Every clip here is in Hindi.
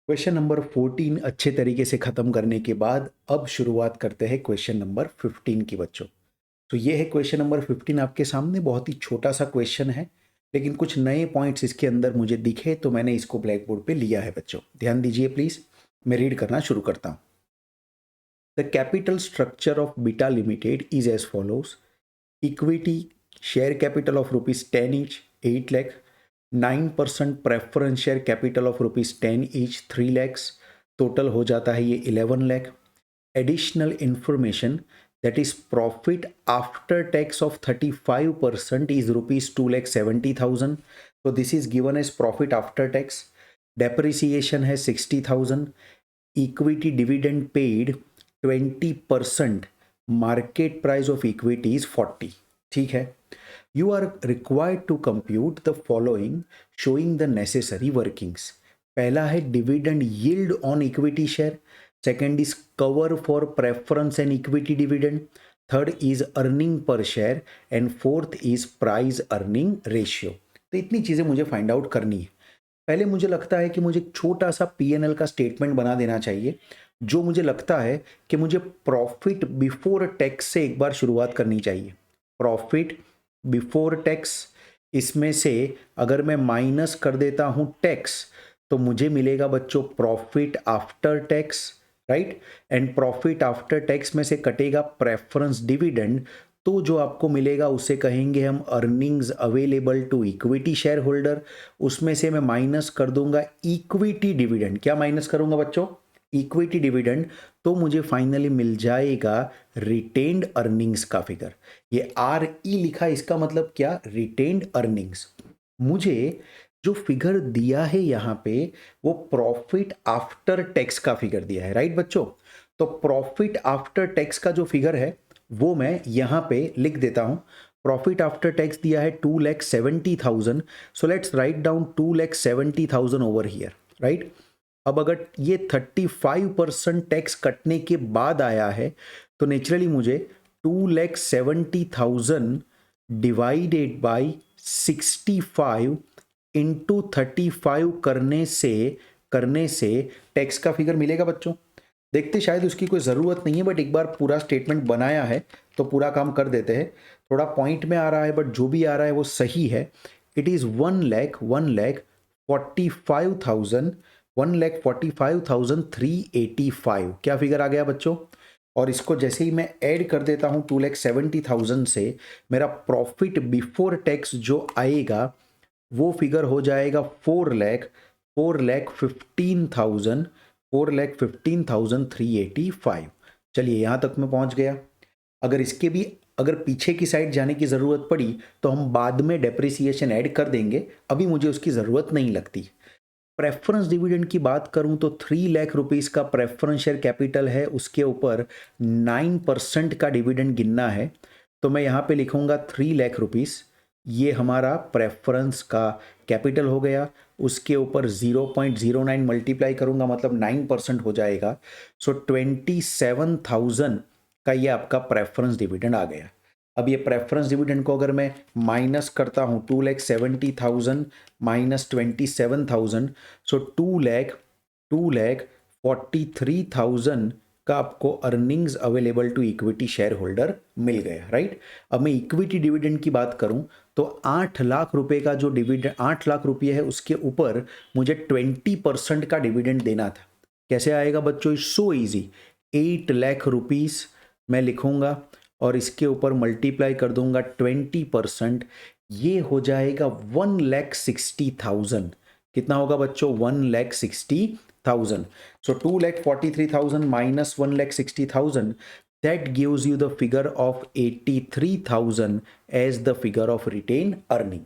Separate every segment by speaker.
Speaker 1: क्वेश्चन नंबर 14 अच्छे तरीके से ख़त्म करने के बाद अब शुरुआत करते हैं क्वेश्चन नंबर 15 की बच्चों। तो ये है क्वेश्चन नंबर 15 आपके सामने। बहुत ही छोटा सा क्वेश्चन है, लेकिन कुछ नए पॉइंट्स इसके अंदर मुझे दिखे तो मैंने इसको ब्लैक बोर्ड पे लिया है बच्चों। ध्यान दीजिए प्लीज़। मैं रीड करना शुरू करता हूँ। The capital structure of Beta Limited is as follows. Equity share capital of ₹10 each 8 lakh, 9% preference share capital of ₹10 each 3 lakhs, total हो जाता है ये 11 lakh। Additional information that is profit after tax of 35% is ₹2,70,000. So this is given as profit after tax. Depreciation है 60,000. Equity dividend paid 20%. Market price of equity is 40. ठीक है। You are required to compute the following showing the necessary workings. पहला है dividend yield on equity share. Second is cover for preference and equity dividend. Third is earning per share and fourth is price earning ratio. तो इतनी चीज़ें मुझे फाइंड आउट करनी है। पहले मुझे लगता है कि मुझे एक छोटा सा पीएनएल का स्टेटमेंट बना देना चाहिए, जो मुझे लगता है कि मुझे प्रॉफिट बिफोर टैक्स से एक बार शुरुआत करनी चाहिए। प्रॉफिट बिफोर टैक्स, इसमें से अगर मैं माइनस कर देता हूं टैक्स तो मुझे मिलेगा बच्चों profit after tax, right. And profit after tax में से कटेगा प्रेफरेंस डिविडेंड, तो जो आपको मिलेगा उसे कहेंगे हम earnings available to equity share holder. उसमें से मैं माइनस कर दूंगा इक्विटी डिविडेंड। क्या माइनस करूंगा बच्चों? Equity dividend. तो मुझे फाइनली मिल जाएगा रिटेन्ड अर्निंग्स का फिगर। ये आर ई लिखा, इसका मतलब क्या? Retained earnings. मुझे जो फिगर दिया है यहाँ पे वो प्रॉफिट आफ्टर टैक्स का फिगर दिया है, राइट बच्चों। तो प्रॉफिट आफ्टर टैक्स का जो फिगर है वो मैं यहाँ पे लिख देता हूँ। प्रॉफिट आफ्टर टैक्स दिया है 2,70,000। So let's write down 2,70,000 over here, right. अब अगर ये 35% टैक्स कटने के बाद आया है तो नेचुरली मुझे 2,70,000 डिवाइडेड बाई 65 इंटू 35 करने से टैक्स का फिगर मिलेगा बच्चों। देखते, शायद उसकी कोई ज़रूरत नहीं है, बट एक बार पूरा स्टेटमेंट बनाया है तो पूरा काम कर देते हैं। थोड़ा पॉइंट में आ रहा है बट जो भी आ रहा है वो सही है। It is 1,45,385। क्या फिगर आ गया बच्चों? और इसको जैसे ही मैं ऐड कर देता हूँ 2,70,000 से, मेरा प्रॉफिट बिफोर टैक्स जो आएगा वो फिगर हो जाएगा 4,15,385। चलिए यहाँ तक मैं पहुँच गया। अगर इसके भी अगर पीछे की साइड जाने की ज़रूरत पड़ी तो हम बाद में डेप्रिसिएशन ऐड कर देंगे, अभी मुझे उसकी ज़रूरत नहीं लगती। प्रेफरेंस डिविडेंड की बात करूं तो 3 लाख रुपीस का प्रेफरेंस शेयर कैपिटल है, उसके ऊपर 9% का डिविडेंड गिनना है। तो मैं यहाँ पे लिखूंगा 3 लाख रुपीस, ये हमारा प्रेफरेंस का कैपिटल हो गया। उसके ऊपर 0.09 मल्टीप्लाई करूंगा, मतलब 9% हो जाएगा। सो 27,000 का ये आपका प्रेफरेंस डिविडेंड आ गया। अब ये प्रेफरेंस डिविडेंड को अगर मैं माइनस करता हूँ 2,70,000 माइनस 27,000, सो 2,43,000 का आपको earnings available to equity share holder मिल गया, राइट। अब मैं इक्विटी डिविडेंड की बात करूं तो 8 लाख रुपए का जो डिविडेंड 8 लाख रुपये है उसके ऊपर मुझे 20% का डिविडेंड देना था। कैसे आएगा बच्चों? It's so easy. 8 lakh rupees मैं लिखूंगा और इसके ऊपर मल्टीप्लाई कर दूंगा 20%, ये हो जाएगा 1,60,000। कितना होगा बच्चों? 1,60,000। सो 2,43,000 minus 1,60,000, that gives you the figure of 83,000 as the figure of retained earning।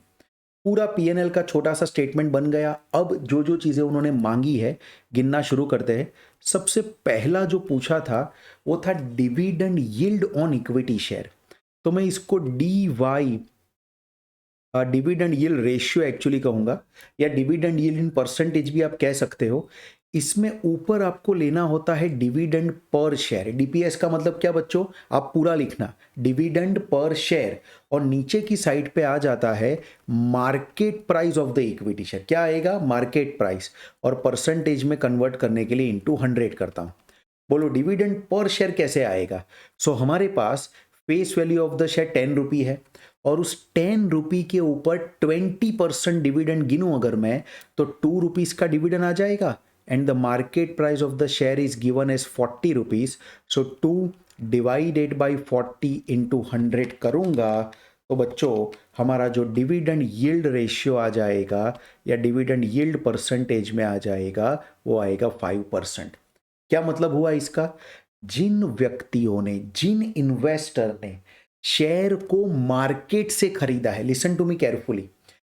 Speaker 1: पूरा पीएनएल का छोटा सा स्टेटमेंट बन गया। अब जो जो चीज़ें उन्होंने मांगी है गिनना शुरू करते हैं। सबसे पहला जो पूछा था वो था dividend yield on equity share. तो मैं इसको D Y dividend yield ratio actually कहूंगा, या डिविडेंड यील्ड इन परसेंटेज भी आप कह सकते हो। इसमें ऊपर आपको लेना होता है डिविडेंड पर शेयर। डीपीएस का मतलब क्या बच्चों, आप पूरा लिखना, डिविडेंड पर शेयर, और नीचे की साइड पे आ जाता है market price of the equity share. क्या आएगा, मार्केट प्राइस, और परसेंटेज में कन्वर्ट करने के लिए इंटू 100 करता हूं। बोलो डिविडेंड पर शेयर कैसे आएगा। सो हमारे पास face value of the share 10 rupee है, और उस 10 रुपी के ऊपर 20% डिविडेंड गिनूं अगर मैं, तो 2 रुपीज का डिविडेंड आ जाएगा, and the market price of the share is given as 40 rupees. So 2 divided by 40 into 100 करूंगा तो बच्चों हमारा जो डिविडेंड यील्ड रेशियो आ जाएगा या डिविडेंड यील्ड परसेंटेज में आ जाएगा वो आएगा 5%। क्या मतलब हुआ इसका, जिन व्यक्तियों ने, जिन इन्वेस्टर ने शेयर को मार्केट से खरीदा है, लिसन टू मी केयरफुली,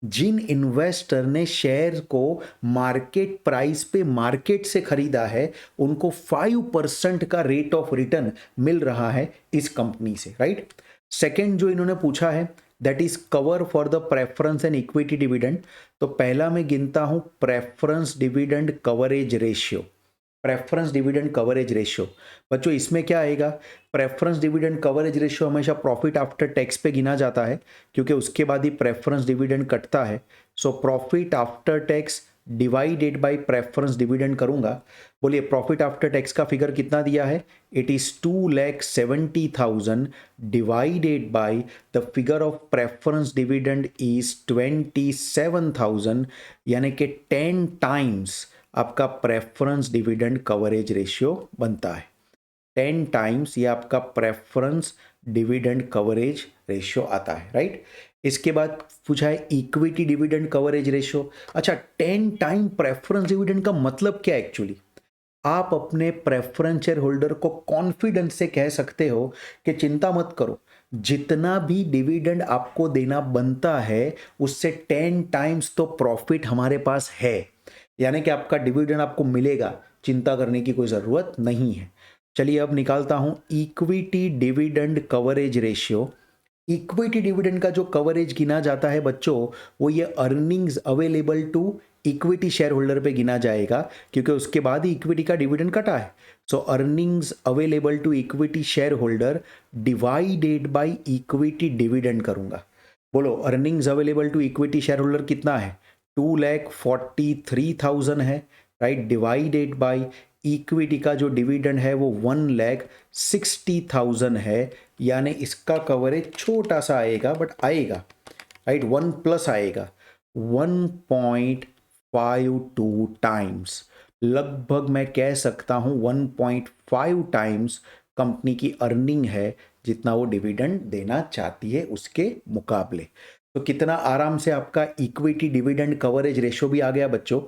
Speaker 1: जिन इन्वेस्टर ने शेयर को मार्केट प्राइस पे मार्केट से खरीदा है उनको 5% का रेट ऑफ रिटर्न मिल रहा है इस कंपनी से, राइट। सेकंड जो इन्होंने पूछा है that is cover for the preference and equity dividend, तो पहला मैं गिनता हूं preference dividend coverage ratio. Preference dividend coverage ratio बच्चों इसमें क्या आएगा, प्रेफरेंस डिविडेंड कवरेज रेशियो हमेशा प्रॉफिट आफ्टर टैक्स पे गिना जाता है क्योंकि उसके बाद ही प्रेफरेंस डिविडेंड कटता है। So profit after tax divided by preference dividend करूंगा। बोलिए प्रॉफिट आफ्टर टैक्स का फिगर कितना दिया है, it is 2,70,000 divided by the figure of preference dividend is 27,000, यानी कि 10 टाइम्स आपका प्रेफरेंस डिविडेंड कवरेज रेशियो बनता है। 10 टाइम्स ये आपका प्रेफरेंस डिविडेंड कवरेज रेशियो आता है, राइट। इसके बाद पूछा है इक्विटी डिविडेंड कवरेज रेशियो। अच्छा 10 टाइम प्रेफरेंस डिविडेंड का मतलब क्या एक्चुअली, आप अपने प्रेफरेंस शेयर होल्डर को कॉन्फिडेंस से कह सकते हो कि चिंता मत करो, जितना भी डिविडेंड आपको देना बनता है उससे 10 टाइम्स तो प्रॉफिट हमारे पास है, यानी कि आपका डिविडेंड आपको मिलेगा, चिंता करने की कोई ज़रूरत नहीं है। चलिए अब निकालता हूं equity dividend coverage ratio. Equity dividend का जो कवरेज गिना जाता है बच्चों वो ये earnings available to equity share holder पे गिना जाएगा क्योंकि उसके बाद ही इक्विटी का डिविडेंड कटा है। So earnings available to equity share holder divided by equity dividend करूंगा। बोलो earnings available to equity share holder कितना है, 2,43,000 है, राइट, डिवाइडेड बाय इक्विटी का जो डिविडेंड है वो 1,60,000 है, यानी इसका कवरेज छोटा सा आएगा बट आएगा, राइट, 1 प्लस आएगा, 1.52 टाइम्स, लगभग मैं कह सकता हूं 1.5 टाइम्स कंपनी की अर्निंग है जितना वो डिविडेंड देना चाहती है उसके मुकाबले। तो कितना आराम से आपका इक्विटी डिविडेंड कवरेज रेशियो भी आ गया बच्चों।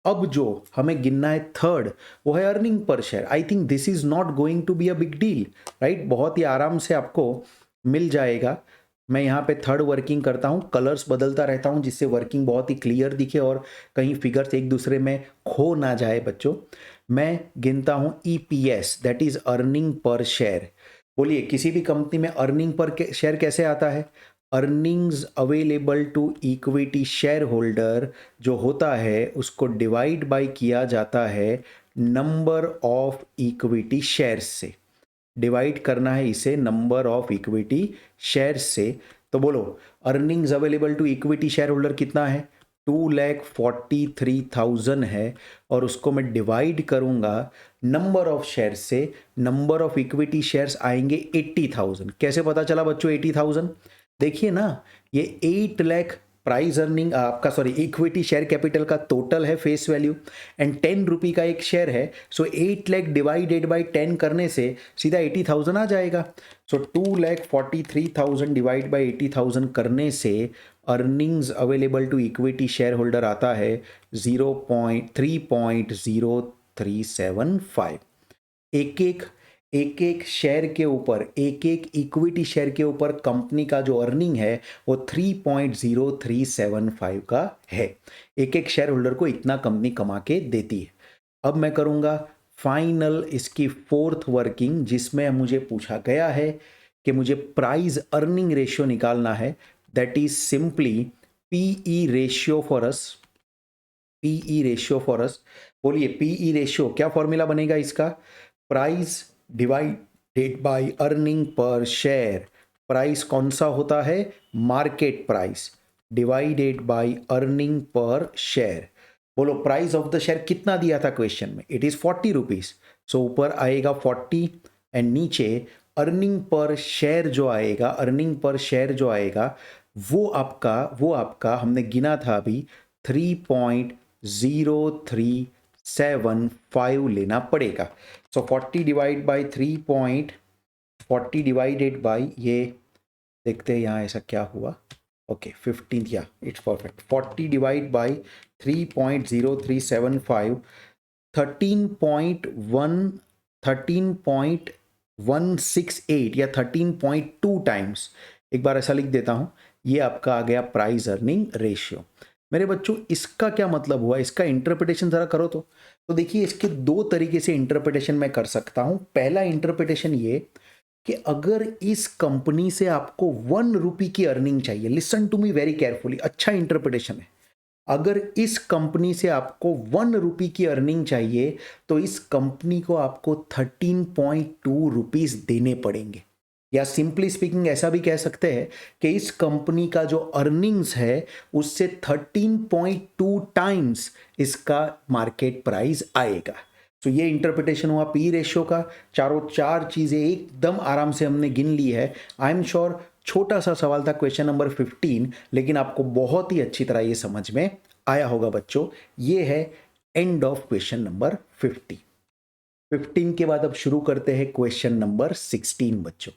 Speaker 1: अब जो हमें गिनना है थर्ड वो है earning per share. I think this is not going to be a big deal, right, बहुत ही आराम से आपको मिल जाएगा। मैं यहाँ पे थर्ड वर्किंग करता हूँ, कलर्स बदलता रहता हूँ जिससे वर्किंग बहुत ही क्लियर दिखे और कहीं फिगर्स एक दूसरे में खो ना जाए बच्चों। मैं गिनता हूँ EPS that is earning per share. बोलिए किसी भी कंपनी में अर्निंग पर शेयर कैसे आता है, earnings available to equity share holder जो होता है उसको डिवाइड बाय किया जाता है नंबर ऑफ इक्विटी शेयर्स से, डिवाइड करना है इसे नंबर ऑफ इक्विटी शेयर्स से। तो बोलो earnings available to equity share holder कितना है, 2,43,000 है, और उसको मैं डिवाइड करूंगा नंबर ऑफ शेयर्स से, नंबर ऑफ इक्विटी शेयर्स आएंगे 80,000। कैसे पता चला बच्चों 80,000, देखिए ना ये 8 लाख प्राइस अर्निंग आपका सॉरी इक्विटी शेयर कैपिटल का टोटल है फेस वैल्यू एंड 10 रुपी का एक शेयर है। सो 8 लाख डिवाइडेड बाय 10 करने से सीधा 80,000 आ जाएगा। सो 2,43,000 डिवाइड बाय 80,000 करने से earnings available to equity share holder आता है 3.0375। एक एक शेयर के ऊपर, एक एक इक्विटी शेयर के ऊपर कंपनी का जो अर्निंग है वो 3.0375 का है। एक एक शेयर होल्डर को इतना कंपनी कमा के देती है। अब मैं करूंगा फाइनल इसकी फोर्थ वर्किंग जिसमें मुझे पूछा गया है कि मुझे प्राइस अर्निंग रेशियो निकालना है, that is simply PE ratio for us, PE ratio for us. बोलिए पीई रेशियो क्या फॉर्मूला बनेगा इसका? Price divided by earning per share. Price कौन सा होता है? Market price divided by earning per share. बोलो प्राइस ऑफ द शेयर कितना दिया था क्वेश्चन में? It is 40 rupees. सो ऊपर आएगा 40 एंड नीचे अर्निंग पर शेयर जो आएगा, अर्निंग पर शेयर जो आएगा वो आपका हमने गिना था अभी 3.0375 लेना पड़ेगा। सो 40 डिवाइड बाई 3.40 डिवाइडेड बाई ये देखते हैं यहाँ ऐसा क्या हुआ। ओके 15 या इट्स परफेक्ट। 40 डिवाइड बाई 3.0375 13.168 या 13.2 टाइम्स। एक बार ऐसा लिख देता हूँ, ये आपका आ गया प्राइस अर्निंग रेशियो। मेरे बच्चों इसका क्या मतलब हुआ, इसका इंटरप्रिटेशन ज़रा करो तो देखिए इसके दो तरीके से इंटरप्रिटेशन मैं कर सकता हूँ। पहला इंटरप्रिटेशन ये कि अगर इस कंपनी से आपको 1 रुपये की अर्निंग चाहिए, listen to me very carefully, अच्छा इंटरप्रिटेशन है। अगर इस कंपनी से आपको 1 रुपये की अर्निंग चाहिए तो इस कंपनी को आपको 13.2 रुपीस देने पड़ेंगे, या सिंपली स्पीकिंग ऐसा भी कह सकते हैं कि इस कंपनी का जो अर्निंग्स है उससे 13.2 टाइम्स इसका मार्केट प्राइस आएगा। तो ये इंटरप्रिटेशन हुआ पी रेशियो का। चारों चार चीजें एकदम आराम से हमने गिन ली है। आई एम श्योर छोटा सा सवाल था क्वेश्चन नंबर 15, लेकिन आपको बहुत ही अच्छी तरह ये समझ में आया होगा बच्चों। ये है एंड ऑफ क्वेश्चन नंबर 15 के बाद अब शुरू करते हैं क्वेश्चन नंबर 16 बच्चों।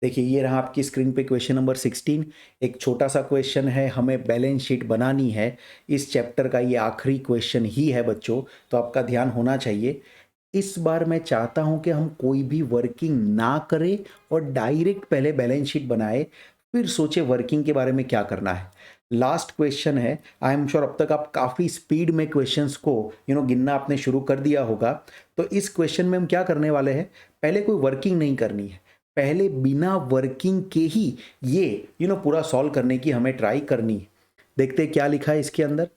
Speaker 1: देखिए ये रहा आपकी स्क्रीन पे क्वेश्चन नंबर 16। एक छोटा सा क्वेश्चन है, हमें बैलेंस शीट बनानी है। इस चैप्टर का ये आखिरी क्वेश्चन ही है बच्चों, तो आपका ध्यान होना चाहिए। इस बार मैं चाहता हूं कि हम कोई भी वर्किंग ना करें और डायरेक्ट पहले बैलेंस शीट बनाए, फिर सोचे वर्किंग के बारे में क्या करना है। लास्ट क्वेश्चन है, आई एम श्योर अब तक आप काफ़ी स्पीड में क्वेश्चंस को गिनना आपने शुरू कर दिया होगा। तो इस क्वेश्चन में हम क्या करने वाले हैं, पहले कोई वर्किंग नहीं करनी है, पहले बिना वर्किंग के ही ये पूरा सॉल्व करने की हमें ट्राई करनी है। देखते हैं क्या लिखा है इसके अंदर।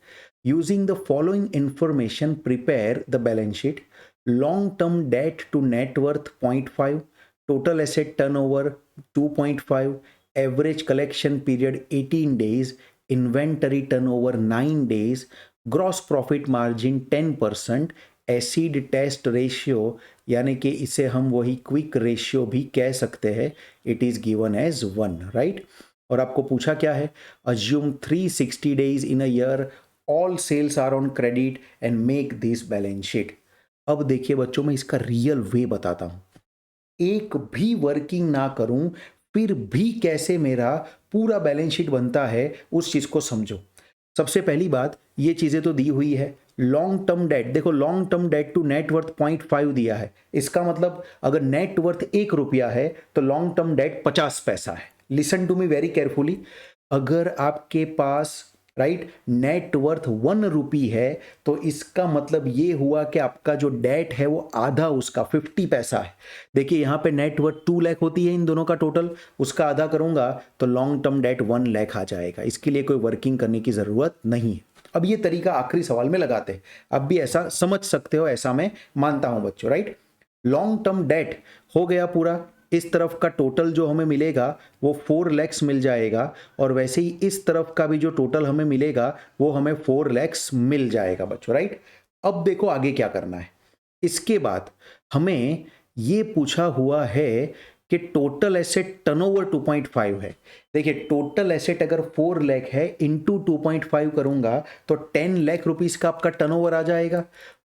Speaker 1: Using the following information prepare the balance sheet. Long term debt to net worth 0.5, total asset turnover 2.5, average collection period 18 days, inventory turnover 9 days, gross profit margin 10%, acid test ratio यानी कि इसे हम वही क्विक रेशियो भी कह सकते हैं, it is given as 1, right. और आपको पूछा क्या है, assume 360 days in a year, all sales are on credit and make this balance sheet. अब देखिए बच्चों मैं इसका रियल वे बताता हूं, एक भी वर्किंग ना करूं फिर भी कैसे मेरा पूरा बैलेंस शीट बनता है, उस चीज को समझो। सबसे पहली बात, ये चीजें तो दी हुई है। लॉन्ग टर्म डेट, देखो long term debt to net worth 0.5 दिया है, इसका मतलब अगर नेटवर्थ 1 रुपया है तो लॉन्ग टर्म डेट 50 पैसा है। Listen to me very carefully, अगर आपके पास राइट नेटवर्थ 1 रुपी है तो इसका मतलब ये हुआ कि आपका जो डेट है वो आधा उसका 50 पैसा है। देखिए यहाँ पे नेटवर्थ 2 लाख होती है इन दोनों का टोटल, उसका आधा करूंगा तो लॉन्ग टर्म डेट 1 लाख आ जाएगा। इसके लिए कोई वर्किंग करने की जरूरत नहीं है। अब ये तरीका आखिरी सवाल में लगाते हैं, अब भी ऐसा समझ सकते हो, ऐसा मैं मानता हूं बच्चों, राइट। लॉन्ग टर्म डेट हो गया पूरा, इस तरफ का टोटल जो हमें मिलेगा वो 4 lakhs मिल जाएगा, और वैसे ही इस तरफ का भी जो टोटल हमें मिलेगा वो हमें 4 lakhs मिल जाएगा बच्चों, राइट। अब देखो आगे क्या करना है। इसके बाद हमें ये पूछा हुआ है कि टोटल एसेट टर्नओवर 2.5 है। देखिए टोटल एसेट अगर 4 लाख है इंटू 2.5 करूंगा तो 10 लाख रुपीस का आपका टर्नओवर आ जाएगा।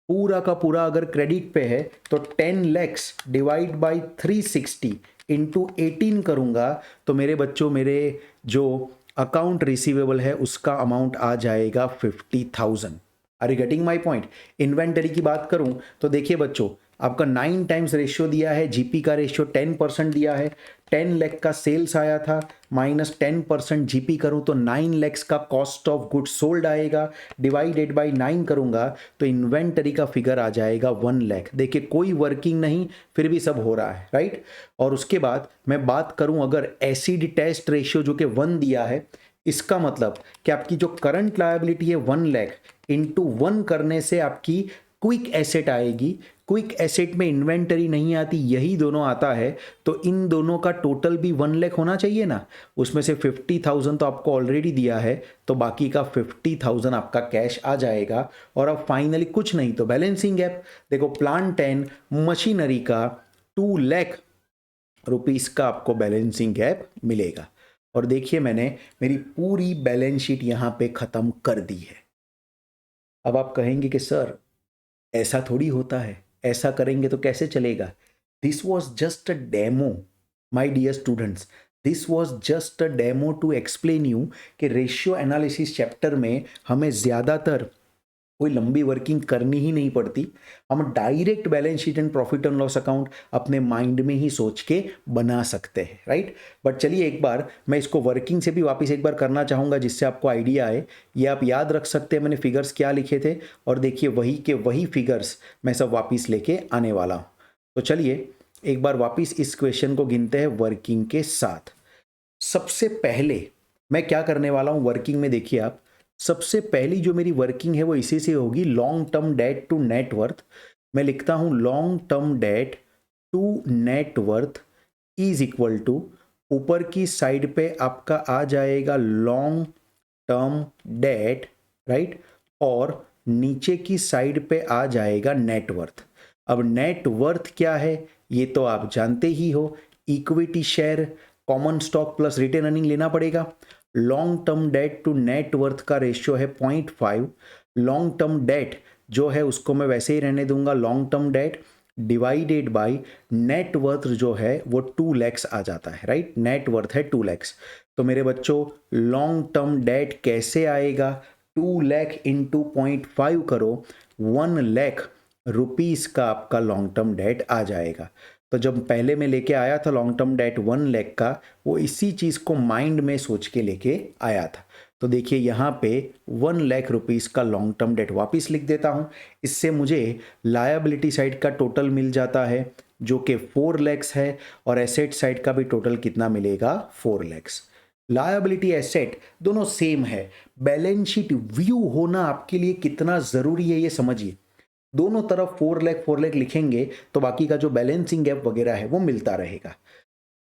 Speaker 1: पूरा का पूरा अगर क्रेडिट पे है तो 10 लैक्स डिवाइड बाई 360 इंटू 18 करूंगा तो मेरे बच्चों मेरे जो अकाउंट रिसीवेबल है उसका अमाउंट आ जाएगा 50,000। Are you getting my point. Inventory की बात करूं तो देखिए बच्चों आपका 9 टाइम्स रेशियो दिया है, जीपी का रेशियो 10% दिया है, 10 लाख का सेल्स आया था माइनस 10% जीपी करूं तो 9 लाख का कॉस्ट ऑफ गुड्स सोल्ड आएगा, डिवाइडेड बाय 9 करूंगा तो इन्वेंटरी का फिगर आ जाएगा 1 लाख। देखिए कोई वर्किंग नहीं फिर भी सब हो रहा है, राइट। और उसके बाद मैं बात करूं अगर एसिड टेस्ट रेशियो जो कि 1 दिया है, इसका मतलब कि आपकी जो करंट लायबिलिटी है 1 लाख इंटू 1 करने से आपकी क्विक एसेट आएगी। क्विक एसेट में इन्वेंटरी नहीं आती, यही दोनों आता है, तो इन दोनों का टोटल भी 1 लाख होना चाहिए ना। उसमें से 50,000 तो आपको ऑलरेडी दिया है, तो बाकी का 50,000 आपका कैश आ जाएगा। और अब फाइनली कुछ नहीं तो बैलेंसिंग गैप, देखो प्लांट एंड मशीनरी का 2 लाख रुपीस का आपको बैलेंसिंग गैप मिलेगा। और देखिए मैंने मेरी पूरी बैलेंस शीट यहां पे खत्म कर दी है। अब आप कहेंगे कि सर ऐसा थोड़ी होता है, ऐसा करेंगे तो कैसे चलेगा। This was just a demo my dear students, this was just a demo to explain you कि रेशियो एनालिसिस चैप्टर में हमें ज़्यादातर कोई लंबी वर्किंग करनी ही नहीं पड़ती। हम direct balance sheet and profit and loss account अपने माइंड में ही सोच के बना सकते हैं, राइट। बट चलिए एक बार मैं इसको वर्किंग से भी वापस एक बार करना चाहूँगा, जिससे आपको आइडिया आए। ये आप याद रख सकते हैं मैंने फिगर्स क्या लिखे थे, और देखिए वही के वही फिगर्स मैं सब वापस लेके आने वाला हूँ। तो चलिए एक बार वापस इस क्वेश्चन को गिनते हैं वर्किंग के साथ। सबसे पहले मैं क्या करने वाला हूँ वर्किंग में, देखिए आप, सबसे पहली जो मेरी वर्किंग है वो इसी से होगी, long term debt to net worth. मैं लिखता हूं long term debt to net worth is equal to, ऊपर की साइड पे आपका आ जाएगा लॉन्ग टर्म डेट, राइट, और नीचे की साइड पे आ जाएगा नेटवर्थ। अब नेटवर्थ क्या है ये तो आप जानते ही हो, equity share, common stock plus retained earning लेना पड़ेगा। Long term debt to net worth का रेशियो है 0.5। लॉन्ग टर्म डेट जो है उसको मैं वैसे ही रहने दूंगा, long term date divided by net worth जो है वो 2 लैक्स आ जाता है, राइट। नेट वर्थ है 2 लैक्स। तो मेरे बच्चों लॉन्ग टर्म डेट कैसे आएगा, 2 लाख इंटू 0.5 करो, 1 लाख रुपीस का आपका लॉन्ग टर्म डेट आ जाएगा। तो जब पहले मैं लेके आया था लॉन्ग टर्म डेट 1 लाख का, वो इसी चीज़ को माइंड में सोच के लेके आया था। तो देखिए यहाँ पे 1 लाख रुपीस का लॉन्ग टर्म डेट वापस लिख देता हूँ। इससे मुझे लायबिलिटी साइड का टोटल मिल जाता है जो कि 4 लैक्स है, और एसेट साइड का भी टोटल कितना मिलेगा, 4 लैक्स। लायबिलिटी एसेट दोनों सेम है। बैलेंस शीट व्यू होना आपके लिए कितना ज़रूरी है ये समझिए। दोनों तरफ 4 लाख लिखेंगे तो बाकी का जो बैलेंसिंग गैप वगैरह है वो मिलता रहेगा।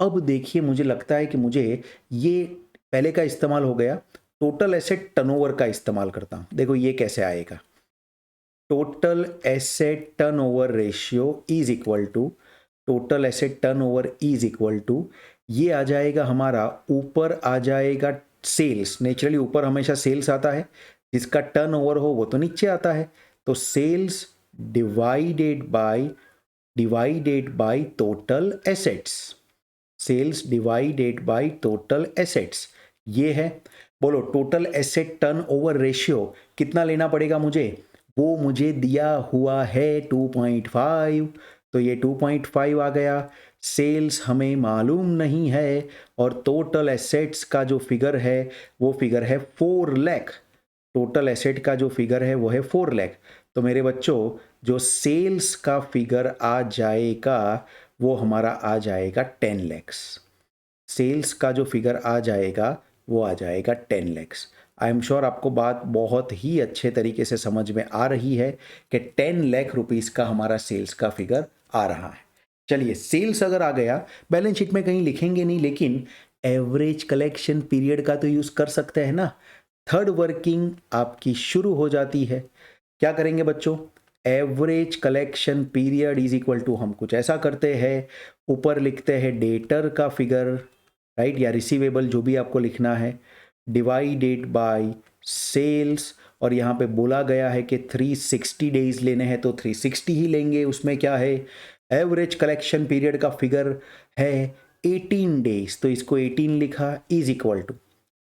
Speaker 1: अब देखिए मुझे लगता है कि मुझे ये पहले का इस्तेमाल हो गया, टोटल एसेट टर्नओवर का इस्तेमाल करता हूं। देखो ये कैसे आएगा, total asset turnover ratio is equal to, total asset turnover is equal to, ये आ जाएगा हमारा, ऊपर आ जाएगा सेल्स, नेचुरली ऊपर हमेशा सेल्स आता है, जिसका टर्नओवर हो वो तो नीचे आता है, तो sales divided by total assets, sales divided by total assets, ये है। बोलो total asset turnover ratio कितना लेना पड़ेगा मुझे, वो मुझे दिया हुआ है 2.5, तो ये 2.5 आ गया। सेल्स हमें मालूम नहीं है, और टोटल एसेट्स का जो फिगर है वो फिगर है 4 लाख। टोटल एसेट का जो फिगर है वो है 4 लाख। तो मेरे बच्चों जो सेल्स का फिगर आ जाएगा वो हमारा आ जाएगा 10 लैक्स। सेल्स का जो फिगर आ जाएगा वो आ जाएगा 10 लैक्स। आई एम श्योर आपको बात बहुत ही अच्छे तरीके से समझ में आ रही है कि 10 लाख रुपीस का हमारा सेल्स का फिगर आ रहा है। चलिए सेल्स अगर आ गया, बैलेंस शीट में कहीं लिखेंगे नहीं, लेकिन एवरेज कलेक्शन पीरियड का तो यूज कर सकते हैं ना। थर्ड वर्किंग आपकी शुरू हो जाती है। क्या करेंगे बच्चों, average collection period is equal to, हम कुछ ऐसा करते हैं, ऊपर लिखते हैं डेटर का फिगर, राइट, या रिसीवेबल जो भी आपको लिखना है, डिवाइडेड बाय सेल्स, और यहाँ पे बोला गया है कि 360 डेज लेने हैं तो 360 ही लेंगे। उसमें क्या है, एवरेज कलेक्शन पीरियड का फिगर है 18 डेज, तो इसको 18 लिखा, इज इक्वल टू,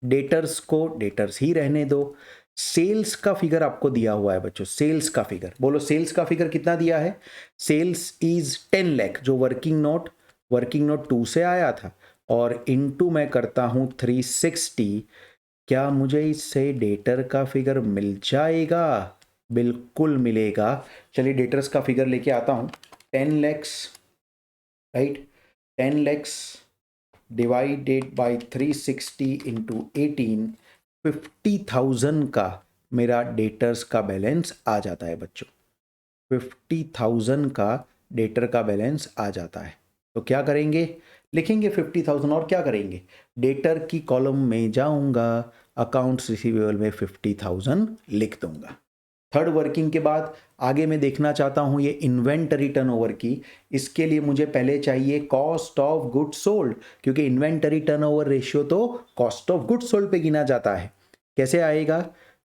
Speaker 1: डेटर्स को डेटर्स ही रहने दो। सेल्स का फिगर आपको दिया हुआ है बच्चों, सेल्स का फिगर, बोलो सेल्स का फिगर कितना दिया है, सेल्स इज 10 लाख, जो वर्किंग नोट 2 से आया था, और इनटू मैं करता हूं 360। क्या मुझे इससे डेटर का फिगर मिल जाएगा, बिल्कुल मिलेगा। चलिए डेटर्स का फिगर लेके आता हूं, 10 lakhs, right, 10 lakhs divided by 360 into 18, 50,000 का मेरा डेटर्स का बैलेंस आ जाता है बच्चों। 50,000 का डेटर का बैलेंस आ जाता है। तो क्या करेंगे, लिखेंगे 50,000 और क्या करेंगे, डेटर की कॉलम में जाऊंगा, अकाउंट्स रिसीवेबल में 50,000 लिख दूंगा। थर्ड वर्किंग के बाद आगे मैं देखना चाहता हूं ये इन्वेंटरी टर्नओवर की। इसके लिए मुझे पहले चाहिए कॉस्ट ऑफ गुड्स सोल्ड, क्योंकि इन्वेंटरी टर्नओवर रेशियो तो कॉस्ट ऑफ गुड्स सोल्ड पे गिना जाता है। कैसे आएगा,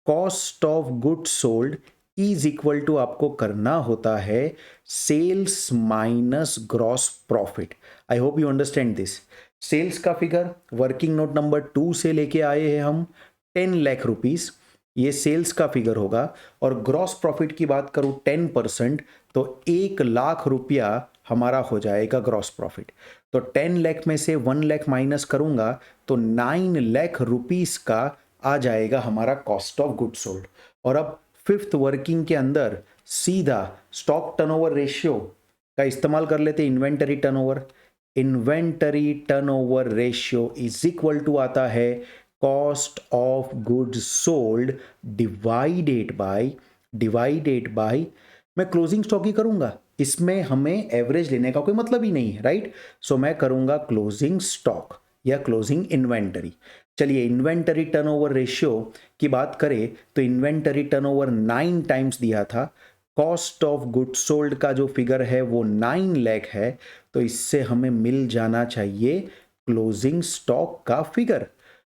Speaker 1: cost of goods sold is equal to आपको करना होता है sales minus gross profit. I hope you understand this. Sales का फिगर वर्किंग नोट नंबर 2 से लेके आए हैं हम 10 लाख रुपीस, ये सेल्स का फिगर होगा। और ग्रॉस प्रॉफिट की बात करूं 10%, तो 1 लाख रुपया हमारा हो जाएगा ग्रॉस प्रॉफिट। तो 10 लाख में से 1 लाख माइनस करूंगा तो 9 लाख रुपीस का आ जाएगा हमारा कॉस्ट ऑफ गुड्स सोल्ड। और अब फिफ्थ वर्किंग के अंदर सीधा स्टॉक टर्नओवर रेशियो का इस्तेमाल कर लेते, inventory turnover. Inventory turnover ratio is equal to आता है cost of goods sold divided by मैं क्लोजिंग स्टॉक ही करूंगा, इसमें हमें एवरेज लेने का कोई मतलब ही नहीं है, राइट। सो मैं करूंगा क्लोजिंग स्टॉक या क्लोजिंग इन्वेंटरी। चलिए इन्वेंटरी टर्नओवर रेशियो की बात करें तो इन्वेंटरी टर्नओवर 9 टाइम्स दिया था, कॉस्ट ऑफ गुड्स सोल्ड का जो फिगर है वो 9 लाख है, तो इससे हमें मिल जाना चाहिए क्लोजिंग स्टॉक का फिगर।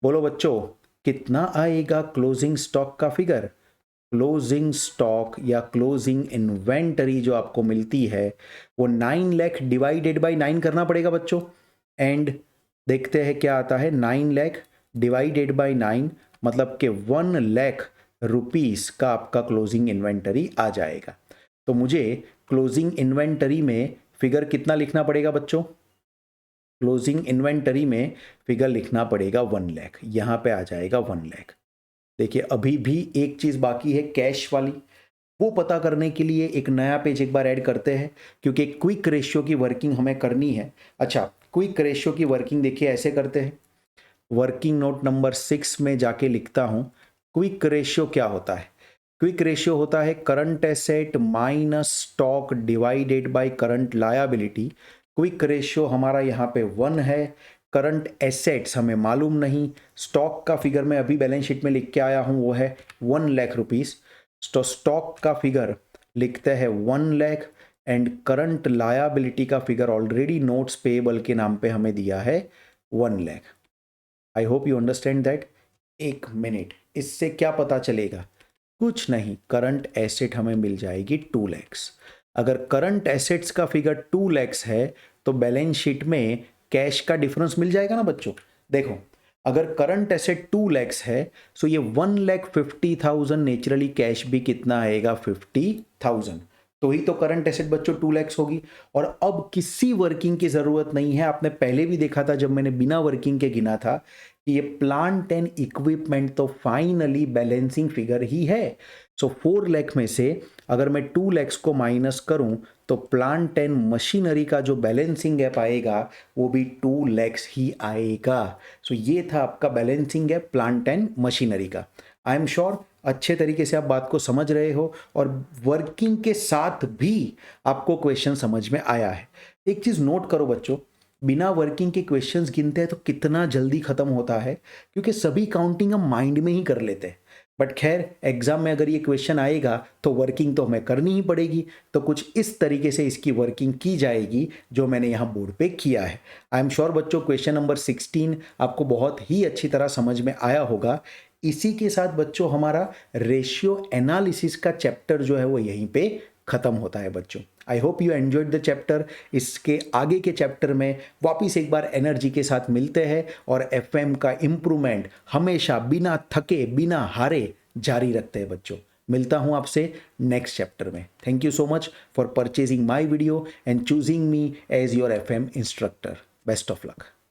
Speaker 1: बोलो बच्चों कितना आएगा क्लोजिंग स्टॉक का फिगर। क्लोजिंग स्टॉक या क्लोजिंग इन्वेंटरी जो आपको मिलती है वो 9 लाख डिवाइडेड बाय 9 करना पड़ेगा बच्चों। एंड देखते हैं क्या आता है, 9 लाख डिवाइडेड बाय 9 मतलब कि 1 लाख रुपीस का आपका क्लोजिंग इन्वेंटरी आ जाएगा। तो मुझे क्लोजिंग इन्वेंटरी में फिगर कितना लिखना पड़ेगा बच्चों, क्लोजिंग इन्वेंटरी में फिगर लिखना पड़ेगा 1 लाख, यहां पे आ जाएगा 1 लाख। देखिए अभी भी एक चीज बाकी है कैश वाली, वो पता करने के लिए एक नया पेज एक बार ऐड करते हैं, क्योंकि क्विक रेशियो की वर्किंग हमें करनी है। अच्छा क्विक रेशियो की वर्किंग देखिए ऐसे करते हैं, वर्किंग नोट नंबर 6 में जाके लिखता हूं क्विक रेशियो क्या होता है। क्विक रेशियो होता है current asset minus stock divided by current liability. Quick ratio हमारा यहाँ पे 1 है, करंट एसेट्स हमें मालूम नहीं, स्टॉक का फिगर मैं अभी बैलेंस शीट में लिख के आया हूँ वो है 1 लाख रुपीस। तो स्टॉक का फिगर लिखते हैं 1 लाख एंड करंट लायबिलिटी का फिगर ऑलरेडी नोट्स पेएबल के नाम पे हमें दिया है 1 लाख। आई होप यू अंडरस्टैंड दैट। एक मिनट, इससे क्या पता चलेगा, कुछ नहीं, करंट एसेट हमें मिल जाएगी 2 लैक्स। अगर करंट एसेट्स का फिगर 2 लैक्स है तो बैलेंस शीट में कैश का डिफरेंस मिल जाएगा ना बच्चों। देखो अगर करंट एसेट 2 लैक्स है तो ये 1,50,000 नेचुरली कैश भी कितना आएगा 50,000, तो ही तो करंट एसेट बच्चों 2 लैक्स होगी। और अब किसी वर्किंग की जरूरत नहीं है, आपने पहले भी देखा था जब मैंने बिना वर्किंग के गिना था कि ये प्लांट एंड इक्विपमेंट तो फाइनली बैलेंसिंग फिगर ही है। सो 4 लाख में से अगर मैं 2 लैक्स को माइनस करूं तो प्लांट एंड मशीनरी का जो बैलेंसिंग गैप आएगा वो भी 2 लैक्स ही आएगा। सो ये था आपका balancing gap plant and machinery का। आई एम श्योर अच्छे तरीके से आप बात को समझ रहे हो और वर्किंग के साथ भी आपको क्वेश्चन समझ में आया है। एक चीज नोट करो बच्चों, बिना वर्किंग के क्वेश्चंस गिनते हैं तो कितना जल्दी खत्म होता है, क्योंकि सभी काउंटिंग हम माइंड में ही कर लेते हैं। बट खैर एग्जाम में अगर ये क्वेश्चन आएगा तो वर्किंग तो हमें करनी ही पड़ेगी, तो कुछ इस तरीके से इसकी वर्किंग की जाएगी जो मैंने यहाँ बोर्ड पे किया है। आई एम श्योर बच्चों क्वेश्चन नंबर 16 आपको बहुत ही अच्छी तरह समझ में आया होगा। इसी के साथ बच्चों हमारा रेशियो एनालिसिस का चैप्टर जो है वो यहीं पे खत्म होता है बच्चों। आई hope you enjoyed the chapter. इसके आगे के चैप्टर में वापिस एक बार एनर्जी के साथ मिलते हैं और एफएम का इम्प्रूवमेंट हमेशा बिना थके बिना हारे जारी रखते हैं बच्चों। मिलता हूं आपसे नेक्स्ट चैप्टर में। Thank you so much for purchasing my video and choosing me as your FM instructor. Best of luck.